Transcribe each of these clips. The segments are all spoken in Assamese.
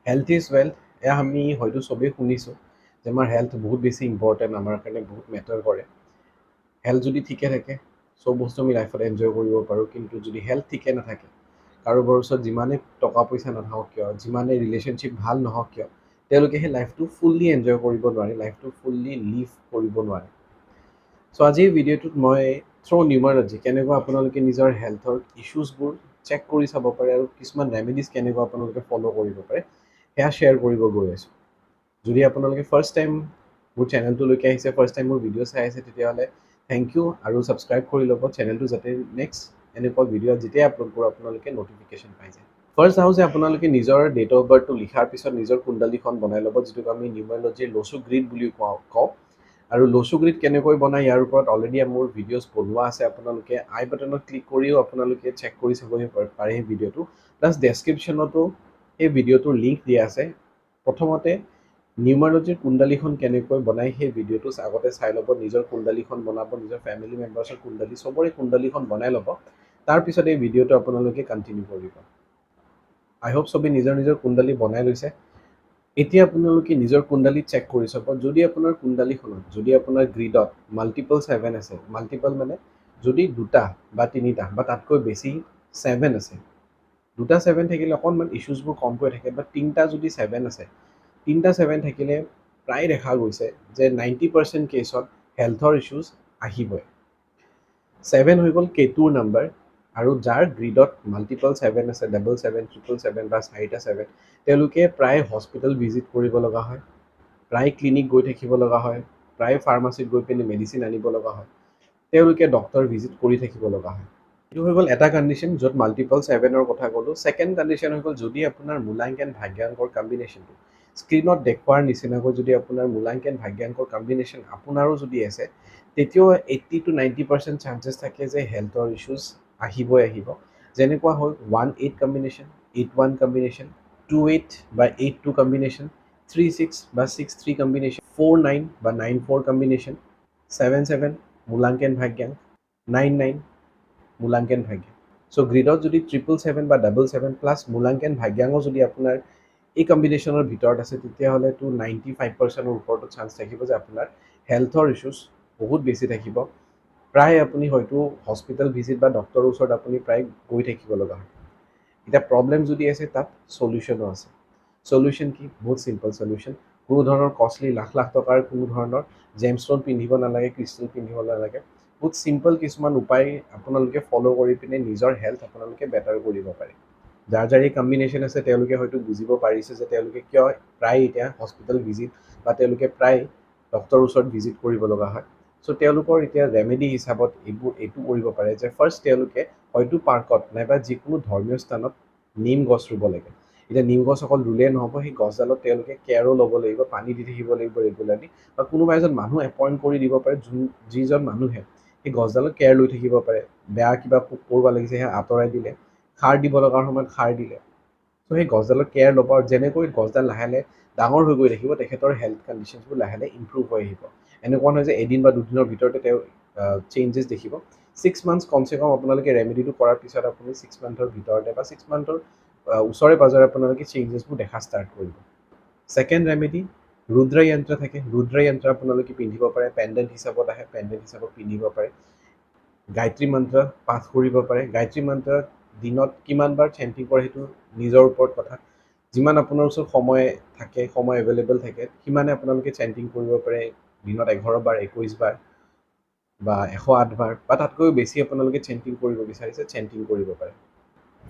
হেল্থ ইজ ৱেল্থ এয়া আমি হয়তো চবেই শুনিছোঁ যে আমাৰ হেল্থ বহুত বেছি ইম্পৰ্টেণ্ট, আমাৰ কাৰণে বহুত মেটাৰ কৰে। হেল্থ যদি ঠিকে থাকে চব বস্তু আমি লাইফত এনজয় কৰিব পাৰোঁ, কিন্তু যদি হেল্থ ঠিকে নাথাকে কাৰোবাৰ ওচৰত যিমানেই টকা পইচা নাথাকক কিয়, যিমানেই ৰিলেশ্যনশ্বিপ ভাল নহওক কিয়, তেওঁলোকে সেই লাইফটো ফুল্লি এনজয় কৰিব নোৱাৰে, লাইফটো ফুল্লি লিভ কৰিব নোৱাৰে। চ' আজিৰ ভিডিঅ'টোত মই থ্ৰু নিউমাৰলজি কেনেকুৱা আপোনালোকে নিজৰ হেল্থৰ ইছ্যুজবোৰ চেক কৰি চাব পাৰে আৰু কিছুমান ৰেমেডিজ কেনেকুৱা আপোনালোকে ফ'ল' কৰিব পাৰে সেয়া শ্বেয়াৰ কৰিব গৈ আছোঁ। যদি আপোনালোকে ফাৰ্ষ্ট টাইম মোৰ চেনেলটোলৈকে আহিছে, ফাৰ্ষ্ট টাইম মোৰ ভিডিঅ' চাই আছে, তেতিয়াহ'লে থেংক ইউ আৰু ছাবস্ক্ৰাইব কৰি ল'ব চেনেলটো, যাতে নেক্সট এনেকুৱা ভিডিঅ' যেতিয়াই আপলোড কৰোঁ আপোনালোকে ন'টিফিকেশ্যন পাই যায়। ফাৰ্ষ্ট আহোঁ যে আপোনালোকে নিজৰ ডেট অফ বাৰ্থটো লিখাৰ পিছত নিজৰ কুণ্ডলীখন বনাই ল'ব, যিটোক আমি নিউমাৰলজিৰ লচু গ্ৰীড বুলি কওঁ। আৰু লচু গ্ৰীড কেনেকৈ বনায় ইয়াৰ ওপৰত অলৰেডি মোৰ ভিডিঅ'ছ বনোৱা আছে, আপোনালোকে আই বাটনত ক্লিক কৰিও আপোনালোকে চেক কৰি চাবহি পাৰে সেই ভিডিঅ'টো। প্লাছ ডেছক্ৰিপশ্যনতো সেই ভিডিঅ'টোৰ লিংক দিয়া আছে। প্ৰথমতে নিউমাৰলজিৰ কুণ্ডলীখন কেনেকৈ বনায় সেই ভিডিঅ'টো আগতে চাই ল'ব, নিজৰ কুণ্ডলীখন বনাব, নিজৰ ফেমিলি মেম্বাৰ্ছৰ কুণ্ডলী চবৰে কুণ্ডলীখন বনাই ল'ব, তাৰপিছত এই ভিডিঅ'টো আপোনালোকে কণ্টিনিউ কৰিব। আই হোপ চবেই নিজৰ নিজৰ কুণ্ডলী বনাই লৈছে। এতিয়া আপোনালোকে নিজৰ কুণ্ডলী চেক কৰি চাব, যদি আপোনাৰ কুণ্ডলীখনত, যদি আপোনাৰ গ্ৰীডত মাল্টিপল 7 আছে, মাল্টিপল মানে যদি দুটা বা তিনিটা বা তাতকৈ বেছি 7 আছে, দুটা 7 থাকিলে অকণমান ইছ্যুজবোৰ কমকৈ থাকে, বা তিনিটা যদি 7 আছে, তিনিটা 7 থাকিলে প্ৰায় দেখা গৈছে যে 90% কেছত হেল্থৰ ইছ্যুজ আহিবই। 7 হৈ গ'ল কেতুৰ নাম্বাৰ, আৰু যাৰ গ্ৰীডত মাল্টিপল 7 আছে, ডাবল 7, ট্ৰিপল 7 বা চাৰিটা 7, তেওঁলোকে প্ৰায় হস্পিটেল ভিজিট কৰিব লগা হয়, প্ৰায় ক্লিনিক গৈ থাকিব লগা হয়, প্ৰায় ফাৰ্মাচীত গৈ পিনি মেডিচিন আনিব লগা হয়, তেওঁলোকে ডক্টৰ ভিজিট কৰি থাকিব লগা হয়। এইটো হৈ গ'ল এটা কণ্ডিশ্যন য'ত মাল্টিপল 7ৰ কথা ক'লোঁ। ছেকেণ্ড কণ্ডিশ্যন হৈ গ'ল যদি আপোনাৰ মূলাংকন ভাগ্যাংকৰ কম্বিনেশ্যনটো স্ক্ৰীণত দেখুওৱাৰ নিচিনাকৈ যদি আপোনাৰ মূলাংকন ভাগ্যাংকৰ কম্বিনেশ্যন আপোনাৰো যদি আছে, তেতিয়াও 80 to 90% চান্সেছ থাকে যে হেল্থৰ ইছ্যুজ আহিবই আহিব। যেনেকুৱা হ'ল 1-8 কম্বিনেশ্যন, 8-1 কম্বিনেশ্যন, 2-8 বা 8-2 কম্বিনেশ্যন, 3-6 বা 6-3 কম্বিনেশ্যন, 4-9 বা 9-4 কম্বিনেশ্যন, 7-7 মূলাংকন ভাগ্যাংক, 9-9 মূলাংকন ভাগ্যাংক। চ' গ্ৰীডত যদি 777 বা 777 প্লাছ মূলাংকন ভাগ্যাংক যদি আপোনাৰ এই কম্বিনেশ্যনৰ ভিতৰত আছে, তেতিয়াহ'লেতো 95%ৰ ওপৰতো চান্স থাকিব যে আপোনাৰ হেল্থৰ ইছ্যুজ বহুত বেছি থাকিব। প্ৰায় আপুনি হয়তো হস্পিটেল ভিজিট বা ডক্টৰৰ ওচৰত আপুনি প্ৰায় গৈ থাকিব লগা হয়। এতিয়া প্ৰব্লেম যদি আছে তাত চলিউশ্যনো আছে। চলিউশ্যন কি? বহুত চিম্পল চলিউশ্যন। কোনো ধৰণৰ কষ্টলি লাখ লাখ টকাৰ কোনো ধৰণৰ জেমষ্ট'ন পিন্ধিব নালাগে, ক্ৰিষ্টেল পিন্ধিব নালাগে। বহুত চিম্পল কিছুমান উপায় আপোনালোকে ফ'ল' কৰি পিনে নিজৰ হেল্থ আপোনালোকে বেটাৰ কৰিব পাৰে। যাৰ যাৰ এই কম্বিনেশ্যন আছে তেওঁলোকে হয়তো বুজিব পাৰিছে যে তেওঁলোকে কিয় প্ৰায় এতিয়া হস্পিটেল ভিজিট বা তেওঁলোকে প্ৰায় ডক্টৰৰ ওচৰত ভিজিট কৰিব লগা হয়। চ' তেওঁলোকৰ এতিয়া ৰেমেডি হিচাপত এইটো কৰিব পাৰে যে ফাৰ্ষ্ট তেওঁলোকে হয়তো পাৰ্কত নাইবা যিকোনো ধৰ্মীয় স্থানত নিম গছ ৰুব লাগে। এতিয়া নিম গছ অকল ৰুলেই নহ'ব, সেই গছডালত তেওঁলোকে কেয়াৰো ল'ব লাগিব, পানী দি থাকিব লাগিব ৰেগুলাৰলি, বা কোনোবা এজন মানুহ এপইণ্ট কৰি দিব পাৰে যিজন মানুহে সেই গছডালত কেয়াৰ লৈ থাকিব পাৰে। বেয়া কিবা পোক পৰুৱা লাগিছে সেয়া আঁতৰাই দিলে, সাৰ দিব লগাৰ সময়ত সাৰ দিলে। চ' সেই গছডালত কেয়াৰ ল'ব, আৰু যেনেকৈ গছডাল লাহে লাহে ডাঙৰ হৈ গৈ থাকিব, তেখেতৰ হেল্থ কণ্ডিশ্যনছবোৰ লাহে লাহে ইম্প্ৰুভ হৈ আহিব। এনেকুৱা নহয় যে এদিন বা দুদিনৰ ভিতৰতে তেওঁ চেঞ্জেছ দেখিব। 6 মান্থছ কমচে কম আপোনালোকে ৰেমেডিটো কৰাৰ পিছত আপুনি 6 মান্থৰ ভিতৰতে বা 6 মান্থৰ ওচৰে পাজৰে আপোনালোকে চেঞ্জেছবোৰ দেখা ষ্টাৰ্ট কৰিব। ছেকেণ্ড ৰেমেডি ৰুদ্ৰ যন্ত্ৰ থাকে, ৰুদ্ৰ যন্ত্ৰ আপোনালোকে পিন্ধিব পাৰে, পেণ্ডেণ্ট হিচাপত আহে, পেণ্ডেণ্ট হিচাপত পিন্ধিব পাৰে। গায়ত্ৰী মন্ত্ৰ পাঠ কৰিব পাৰে। গায়ত্ৰী মন্ত্ৰ দিনত কিমানবাৰ চেণ্টিং কৰে সেইটো নিজৰ ওপৰত কথা। যিমান আপোনাৰ ওচৰত সময় থাকে, সময় এভেইলেবল থাকে, সিমানে আপোনালোকে চেণ্টিং কৰিব পাৰে। দিনত 11 বাৰ, 21 বাৰ বা 108 বাৰ বা তাতকৈও বেছি আপোনালোকে চেণ্টিং কৰিব বিচাৰিছে, চেণ্টিং কৰিব পাৰে।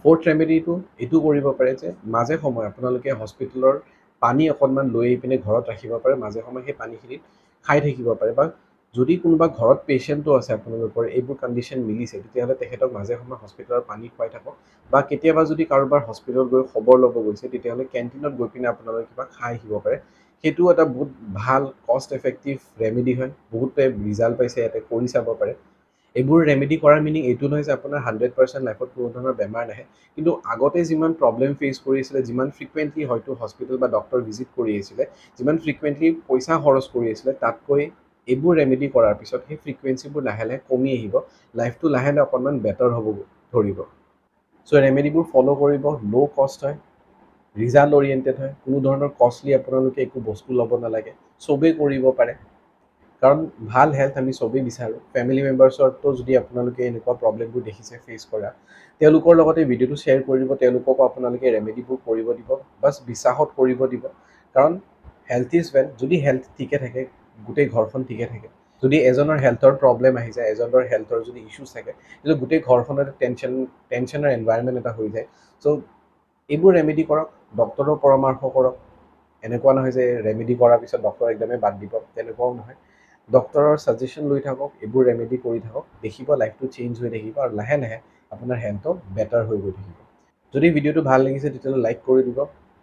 ফ'ৰ্থ ৰেমেডিটো এইটো কৰিব পাৰে যে মাজে সময়ে আপোনালোকে হস্পিটেলৰ পানী অকণমান লৈ আহি পিনে ঘৰত ৰাখিব পাৰে, মাজে সময়ে সেই পানীখিনিত খাই থাকিব পাৰে। বা যদি কোনোবা ঘৰত পেচেণ্টো আছে আপোনালোকৰ, এইবোৰ কণ্ডিশ্যন মিলিছে, তেতিয়াহ'লে তেখেতক মাজে সময়ে হস্পিটেলৰ পানী খুৱাই থাকক। বা কেতিয়াবা যদি কাৰোবাৰ হস্পিটেলত গৈ খবৰ ল'ব গৈছে, তেতিয়াহ'লে কেণ্টিনত গৈ পিনে আপোনালোকে কিবা খাই আহিব পাৰে। সেইটোও এটা বহুত ভাল কষ্ট এফেক্টিভ ৰেমেডি হয়, বহুতে ৰিজাল্ট পাইছে, ইয়াতে কৰি চাব পাৰে। এইবোৰ ৰেমেডি কৰাৰ মিনিং এইটো নহয় যে আপোনাৰ 100% লাইফত কোনো ধৰণৰ বেমাৰ নাহে, কিন্তু আগতে যিমান প্ৰব্লেম ফেচ কৰি আছিলে, যিমান ফ্ৰিকুৱেণ্টলি হয়তো হস্পিটেল বা ডক্টৰ ভিজিট কৰি আহিছিলে, যিমান ফ্ৰিকুৱেণ্টলি পইচা খৰচ কৰি আছিলে, তাতকৈ এইবোৰ ৰেমেডি কৰাৰ পিছত সেই ফ্ৰিকুৱেঞ্চিবোৰ লাহে লাহে কমি আহিব, লাইফটো লাহে লাহে অকণমান বেটাৰ হ'ব ধৰিব। চ' ৰেমেডিবোৰ ফ'ল' কৰিব, ল' কষ্ট হয়, ৰিজাল্ট অৰিয়েণ্টেড হয়, কোনো ধৰণৰ কষ্টলি আপোনালোকে একো বস্তু ল'ব নালাগে, চবেই কৰিব পাৰে। কাৰণ ভাল হেল্থ আমি চবেই বিচাৰোঁ। ফেমিলি মেম্বাৰ্ছতো যদি আপোনালোকে এনেকুৱা প্ৰব্লেমবোৰ দেখিছে ফেচ কৰা, তেওঁলোকৰ লগতে ভিডিঅ'টো শ্বেয়াৰ কৰি দিব, তেওঁলোককো আপোনালোকে ৰেমেডিবোৰ কৰিব দিব, বাছ বিশ্বাসত কৰিব দিব। কাৰণ হেল্থ ইজ ৱেল্থ। যদি হেল্থ ঠিকে থাকে, গোটেই ঘৰখন ঠিকে থাকে। যদি এজনৰ হেল্থৰ প্ৰব্লেম আহি যায়, এজনৰ হেল্থৰ যদি ইছ্যুজ থাকে, তেতিয়া গোটেই ঘৰখনত টেনশ্যনৰ এনভাইৰনমেণ্ট এটা হৈ যায়। চ' এইবোৰ ৰেমেডি কৰক, ডক্তৰৰ পৰামৰ্শ কৰক। এনেকুৱা নহয় যে ৰেমেডি কৰাৰ পিছত ডক্তৰ একদমেই বাদ দিব, তেনেকুৱাও নহয়। ডক্তৰৰ ছাজেশ্যন লৈ থাকক, এইবোৰ ৰেমেডি কৰি থাকক, দেখিব লাইফটো চেঞ্জ হৈ থাকিব আৰু লাহে লাহে আপোনাৰ হেল্থটো বেটাৰ হৈ গৈ থাকিব। যদি ভিডিঅ'টো ভাল লাগিছে তেতিয়াহ'লে লাইক কৰি দিব,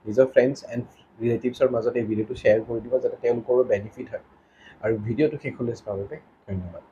নিজৰ ফ্ৰেণ্ডছ এণ্ড ৰিলেটিভছৰ মাজত এই ভিডিঅ'টো শ্বেয়াৰ কৰি দিব, যাতে তেওঁলোকৰো বেনিফিট হয়। আৰু ভিডিঅ'টো শেষলৈ চোৱাৰ বাবে ধন্যবাদ।